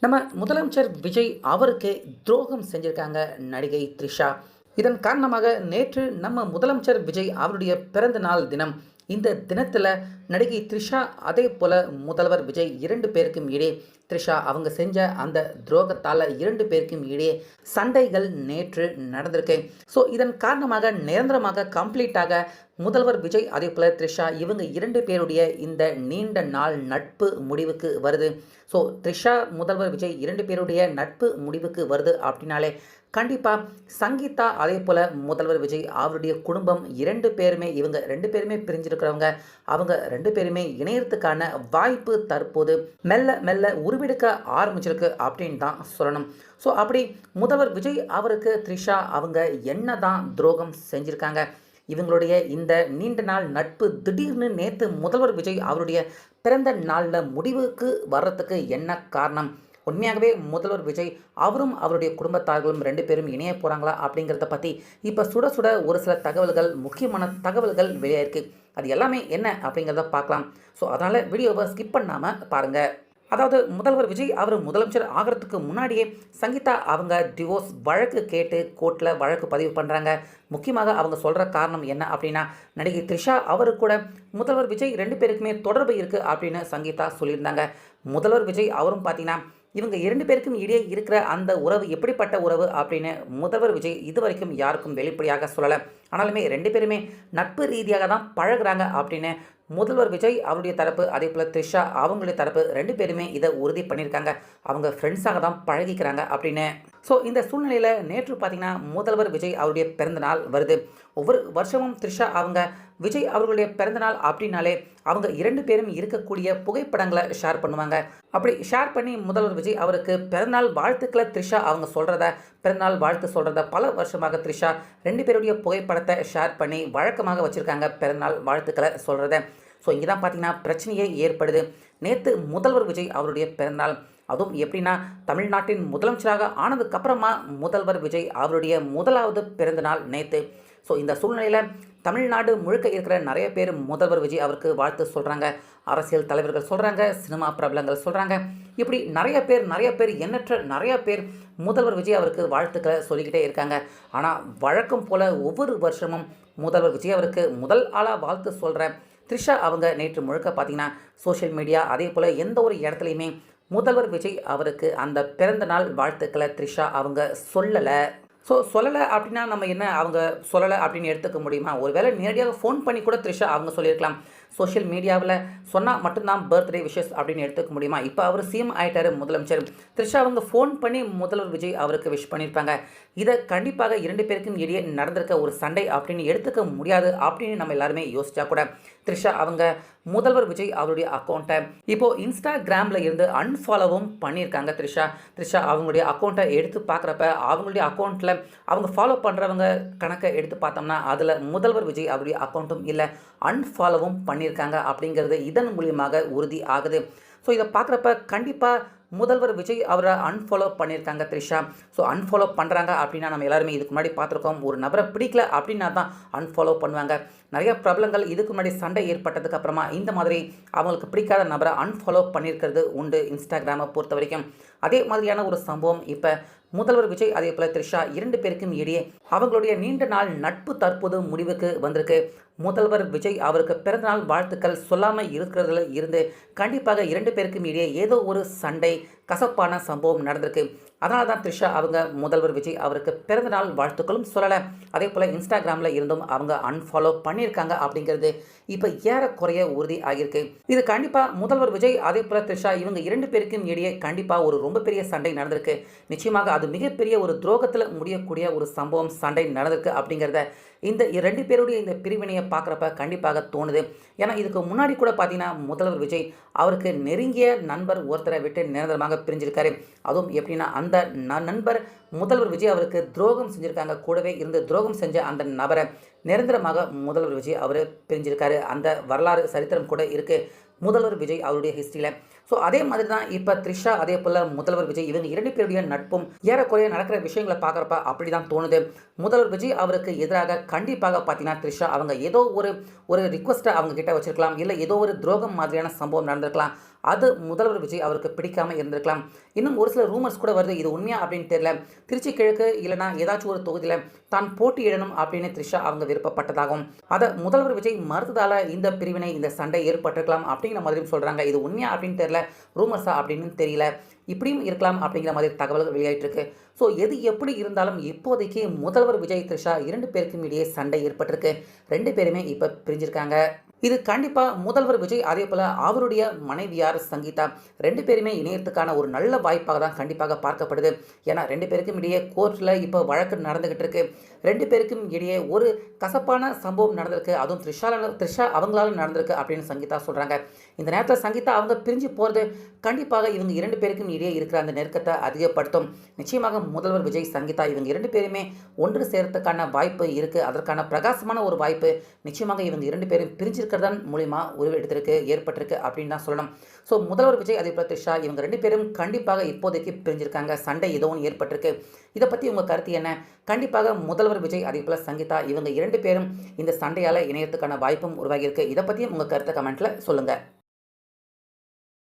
நம்ம முதலமைச்சர் விஜய் அவருக்கு துரோகம் செஞ்சிருக்காங்க நடிகை த்ரிஷா. இதன் காரணமாக நேற்று நம்ம முதலமைச்சர் விஜய் அவருடைய பிறந்த நாள் தினம். இந்த தினத்தில் நடிகை த்ரிஷா அதே போல் முதல்வர் விஜய் 2 பேருக்கும் இடையே த்ரிஷா அவங்க செஞ்ச அந்த துரோகத்தால் 2 பேருக்கும் இடையே சண்டைகள் நேற்று நடந்திருக்கு. ஸோ இதன் காரணமாக நிரந்தரமாக கம்ப்ளீட்டாக முதல்வர் விஜய் அதே போல் த்ரிஷா இவங்க 2 பேருடைய இந்த நீண்ட நாள் நட்பு முடிவுக்கு வருது. ஸோ த்ரிஷா முதல்வர் விஜய் 2 பேருடைய நட்பு முடிவுக்கு வருது அப்படின்னாலே கண்டிப்பாக சங்கீதா அதே போல் முதல்வர் விஜய் அவருடைய குடும்பம் 2 பேருமே இவங்க 2 பேருமே பிரிஞ்சிருக்கிறவங்க. அவங்க 2 பேருமே இணையறதுக்கான வாய்ப்பு தற்போது மெல்ல மெல்ல உருவெடுக்க ஆரம்பிச்சிருக்கு அப்படின்னு தான் சொல்லணும். ஸோ அப்படி முதல்வர் விஜய் அவருக்கு த்ரிஷா அவங்க என்ன தான் துரோகம் செஞ்சுருக்காங்க? இவங்களுடைய இந்த நீண்ட நாள் நட்பு திடீர்னு நேற்று முதல்வர் விஜய் அவருடைய பிறந்த நாளில் முடிவுக்கு வர்றதுக்கு என்ன காரணம்? உண்மையாகவே முதல்வர் விஜய் அவரும் அவருடைய குடும்பத்தார்களும் 2 பேரும் இணைய போகிறாங்களா அப்படிங்கிறத பற்றி இப்போ சுட சுட ஒரு சில தகவல்கள், முக்கியமான தகவல்கள் வெளியாயிருக்கு. அது எல்லாமே என்ன அப்படிங்கிறத பார்க்கலாம். ஸோ அதனால் வீடியோவை ஸ்கிப் பண்ணாமல் பாருங்கள். அதாவது முதல்வர் விஜய் அவர் முதலமைச்சர் ஆகிறதுக்கு முன்னாடியே சங்கீதா அவங்க டிவோர்ஸ் வழக்கு கேட்டு கோர்ட்டில் வழக்கு பதிவு பண்ணுறாங்க. முக்கியமாக அவங்க சொல்கிற காரணம் என்ன அப்படின்னா, நடிகை த்ரிஷா அவரு கூட முதல்வர் விஜய் 2 பேருக்குமே தொடர்பு இருக்குது அப்படின்னு சங்கீதா சொல்லியிருந்தாங்க. முதல்வர் விஜய் அவரும் பார்த்தீங்கன்னா இவங்க 2 பேருக்கும் இடையே இருக்கிற அந்த உறவு எப்படிப்பட்ட உறவு அப்படின்னு முதல்வர் விஜய் இதுவரைக்கும் யாருக்கும் வெளிப்படையாக சொல்லலை. ஆனாலுமே 2 பேருமே நட்பு ரீதியாக தான் பழகுறாங்க அப்படின்னு முதல்வர் விஜய் அவருடைய தரப்பு அதே போல் த்ரிஷா அவங்களுடைய தரப்பு 2 பேருமே இதை உறுதி பண்ணியிருக்காங்க. அவங்க ஃப்ரெண்ட்ஸாக தான் பழகிக்கிறாங்க அப்படின்னு. ஸோ இந்த சூழ்நிலையில் நேற்று பார்த்திங்கன்னா முதல்வர் விஜய் அவருடைய பிறந்தநாள் வருது. ஒவ்வொரு வருஷமும் த்ரிஷா அவங்க விஜய் அவர்களுடைய பிறந்தநாள் அப்படின்னாலே அவங்க 2 பேரும் இருக்கக்கூடிய புகைப்படங்களை ஷேர் பண்ணுவாங்க. அப்படி ஷேர் பண்ணி முதல்வர் விஜய் அவருக்கு பிறந்தநாள் வாழ்த்துக்களை த்ரிஷா அவங்க சொல்கிறத, பிறந்தநாள் வாழ்த்து சொல்கிறத பல வருஷமாக த்ரிஷா 2 பேருடைய புகைப்படத்தை ஷேர் பண்ணி வழக்கமாக வச்சுருக்காங்க பிறந்தநாள் வாழ்த்துக்களை சொல்கிறத. ஸோ இங்கே தான் பார்த்திங்கன்னா பிரச்சனையே ஏற்படுது. நேற்று முதல்வர் விஜய் அவருடைய பிறந்தநாள், அதுவும் எப்படின்னா தமிழ்நாட்டின் முதலமைச்சராக ஆனதுக்கப்புறமா முதல்வர் விஜய் அவருடைய முதலாவது பிறந்தநாள் நேற்று. ஸோ இந்த சூழ்நிலையில் தமிழ்நாடு முழுக்க இருக்கிற நிறைய பேர் முதல்வர் விஜய் அவருக்கு வாழ்த்து சொல்கிறாங்க. அரசியல் தலைவர்கள் சொல்கிறாங்க, சினிமா பிரபலங்கள் சொல்கிறாங்க. இப்படி நிறைய பேர் எண்ணற்ற நிறைய பேர் முதல்வர் விஜய் அவருக்கு வாழ்த்துக்களை சொல்லிக்கிட்டே இருக்காங்க. ஆனால் வழக்கம் போல் ஒவ்வொரு வருஷமும் முதல்வர் விஜய் அவருக்கு முதல் ஆளாக வாழ்த்து சொல்கிற த்ரிஷா அவங்க நேற்று முழுக்க பார்த்திங்கன்னா சோஷியல் மீடியா அதே போல் எந்த ஒரு இடத்துலையுமே முதல்வர் விஜய் அவருக்கு அந்த பிறந்த நாள் வாழ்த்துக்களை த்ரிஷா அவங்க சொல்லலை. ஸோ சொல்லலை அப்படின்னா நம்ம என்ன அவங்க சொல்லலை அப்படின்னு எடுத்துக்க முடியுமா? ஒருவேளை நேரடியாக ஃபோன் பண்ணி கூட த்ரிஷா அவங்க சொல்லியிருக்கலாம். சோஷியல் மீடியாவில் சொன்னால் மட்டும்தான் பர்த்டே விஷஸ் அப்படின்னு எடுத்துக்க முடியுமா? இப்போ அவர் சிஎம் ஆகிட்டார் முதலமைச்சர். த்ரிஷா அவங்க ஃபோன் பண்ணி முதல்வர் விஜய் அவருக்கு விஷ் பண்ணியிருப்பாங்க. இதை கண்டிப்பாக 2 பேருக்கும் இடையே நடந்திருக்க ஒரு சண்டை அப்படின்னு எடுத்துக்க முடியாது அப்படின்னு நம்ம எல்லாருமே யோசிச்சா கூட த்ரிஷா அவங்க முதல்வர் விஜய் அவருடைய அக்கௌண்ட்டை இப்போது இன்ஸ்டாகிராமில் இருந்து அன்ஃபாலோவும் பண்ணியிருக்காங்க. த்ரிஷா அவங்களுடைய அக்கௌண்ட்டை எடுத்து பார்க்குறப்ப அவங்களுடைய அக்கௌண்ட்டில் அவங்க ஃபாலோ பண்ணுறவங்க கணக்கை எடுத்து பார்த்தோம்னா அதில் முதல்வர் விஜய் அவருடைய அக்கௌண்ட்டும் இல்லை, அன்ஃபாலோவும் பண்ணியிருக்காங்க அப்படிங்கிறது இதன் மூலியமாக உறுதி ஆகுது. ஸோ இதை பார்க்குறப்ப கண்டிப்பாக முதல்வர் விஜய் அவரை அன்ஃபாலோ பண்ணியிருக்காங்க த்ரிஷா. ஸோ அன்ஃபாலோ பண்ணுறாங்க அப்படின்னா நம்ம எல்லாருமே இதுக்கு முன்னாடி பார்த்துருக்கோம். ஒரு நபரை பிடிக்கல அப்படின்னா தான் அன்ஃபாலோ பண்ணுவாங்க. நிறைய பிரபலங்கள் இதுக்கு முன்னாடி சண்டை ஏற்பட்டதுக்கு அப்புறமா இந்த மாதிரி அவங்களுக்கு பிடிக்காத நபரை அன்ஃபாலோ பண்ணியிருக்கிறது உண்டு இன்ஸ்டாகிராமை பொறுத்த வரைக்கும். அதே மாதிரியான ஒரு சம்பவம் இப்போ முதல்வர் விஜய் அதே போல் த்ரிஷா 2 பேருக்கும் இடையே அவங்களுடைய நீண்ட நாள் நட்பு தற்போது முடிவுக்கு வந்திருக்கு. முதல்வர் விஜய் அவருக்கு பிறந்தநாள் வாழ்த்துக்கள் சொல்லாமல் இருக்கிறதுல இருந்து கண்டிப்பாக 2 பேருக்கும் இடையே ஏதோ ஒரு சண்டை, கசப்பான சம்பவம் நடந்திருக்கு. அதனால தான் த்ரிஷா அவங்க முதல்வர் விஜய் அவருக்கு பிறந்தநாள் வாழ்த்துக்களும் சொல்லலை. அதே போல் இன்ஸ்டாகிராமில் இருந்தும் அவங்க அன்ஃபாலோ பண்ணியிருக்காங்க அப்படிங்கிறது இப்போ ஏறக்குறைய உறுதி ஆகியிருக்கு. இது கண்டிப்பாக முதல்வர் விஜய் அதே போல் த்ரிஷா இவங்க 2 பேருக்கும் இடையே கண்டிப்பாக ஒரு ரொம்ப பெரிய சண்டை நடந்திருக்கு. நிச்சயமாக அது மிகப்பெரிய ஒரு துரோகத்தில் முடியக்கூடிய ஒரு சம்பவம், சண்டை நடந்திருக்கு அப்படிங்கிறத இந்த 2 பேருடைய இந்த பிரிவினையை பார்க்குறப்ப கண்டிப்பாக தோணுது. ஏன்னா இதுக்கு முன்னாடி கூட பார்த்தீங்கன்னா முதல்வர் விஜய் அவருக்கு நெருங்கிய நண்பர் ஒருத்தரை விட்டு நிரந்தரமாக பிரிஞ்சிருக்காரு. அதுவும் எப்படின்னா அந்த நண்பர் முதல்வர் விஜய் அவருக்கு துரோகம் செஞ்சுருக்காங்க. கூடவே இருந்து துரோகம் செஞ்ச அந்த நபரை நிரந்தரமாக முதல்வர் விஜய் அவர் பிரிஞ்சிருக்காரு. அந்த வரலாறு சரித்திரம் கூட இருக்குது முதல்வர் விஜய் அவருடைய ஹிஸ்ட்ரியில். ஸோ அதே மாதிரி தான் இப்போ த்ரிஷா அதே போல் முதல்வர் விஜய் இவங்க 2 பேருடைய நட்பும் ஏறக்குறைய நடக்கிற விஷயங்களை பார்க்குறப்ப அப்படி தான் தோணுது. முதல்வர் விஜய் அவருக்கு எதிராக கண்டிப்பாக பார்த்தீங்கன்னா த்ரிஷா அவங்க ஏதோ ஒரு ரிக்வெஸ்ட்டை அவங்க கிட்ட வச்சிருக்கலாம், இல்லை ஏதோ ஒரு துரோகம் மாதிரியான சம்பவம் நடந்திருக்கலாம். அது முதல்வர் விஜய் அவருக்கு பிடிக்காம இருந்திருக்கலாம். இன்னும் ஒரு சில ரூமர்ஸ் கூட வருது, இது உண்மையா அப்படின்னு தெரியல. திருச்சி கிழக்கு இல்லைனா ஏதாச்சும் ஒரு தொகுதியில் தான் போட்டியிடணும் அப்படின்னு த்ரிஷா அவங்க விருப்பப்பட்டதாகவும், அதை முதல்வர் விஜய் மறுத்ததால இந்த பிரிவினை இந்த சண்டை ஏற்பட்டிருக்கலாம் அப்படிங்கிற மாதிரியும் சொல்றாங்க. இது உண்மையா அப்படின்னு தெரியல, ரூமர்ஸா அப்படின்னு தெரியல. இப்படியும் இருக்கலாம் அப்படிங்கிற மாதிரி தகவல்கள் வெளியாயிட்டு இருக்கு. ஸோ எது எப்படி இருந்தாலும் இப்போதைக்கு முதல்வர் விஜய் த்ரிஷா 2 பேருக்கும் இடையே சண்டை ஏற்பட்டிருக்கு. 2 பேருமே இப்போ பிரிஞ்சிருக்காங்க. இது கண்டிப்பாக முதல்வர் விஜய் அதே போல் அவருடைய மனைவியார் சங்கீதா 2 பேருமே இணையத்துக்கான ஒரு நல்ல வாய்ப்பாக தான் கண்டிப்பாக பார்க்கப்படுது. ஏன்னா 2 பேருக்கும் இடையே கோர்ட்டில் இப்போ வழக்கு நடந்துகிட்டு இருக்கு. 2 பேருக்கும் இடையே ஒரு கசப்பான சம்பவம் நடந்திருக்கு, அதுவும் த்ரிஷா அவங்களால நடந்திருக்கு அப்படின்னு சங்கீதா சொல்கிறாங்க. இந்த நேரத்தில் சங்கீதா அவங்க பிரிஞ்சு போகிறது கண்டிப்பாக இவங்க 2 பேருக்கும் இடையே இருக்கிற அந்த நெருக்கத்தை அதிகப்படுத்தும். நிச்சயமாக முதல்வர் விஜய் சங்கீதா இவங்க 2 பேருமே ஒன்று சேர்றதுக்கான வாய்ப்பு இருக்குது. அதற்கான பிரகாசமான ஒரு வாய்ப்பு நிச்சயமாக இவங்க 2 பேரும் பிரிஞ்சிருக்கிறதன் மூலிமா உருவெடுத்திருக்கு, ஏற்பட்டிருக்கு அப்படின்னு தான் சொல்லணும். ஸோ முதல்வர் விஜய் அதே போல் த்ரிஷா இவங்க 2 பேரும் கண்டிப்பாக இப்போதைக்கு பிரிஞ்சிருக்காங்க. சண்டை ஏதோ ஒன்று ஏற்பட்டிருக்கு. இதை பற்றி உங்கள் கருத்து என்ன? கண்டிப்பாக முதல்வர் விஜய் அதே போல் சங்கீதா இவங்க 2 பேரும் இந்த சண்டையால் இணையத்துக்கான வாய்ப்பும் உருவாகியிருக்கு. இதை பற்றியும் உங்கள் கருத்தை கமெண்ட்டில் சொல்லுங்கள்.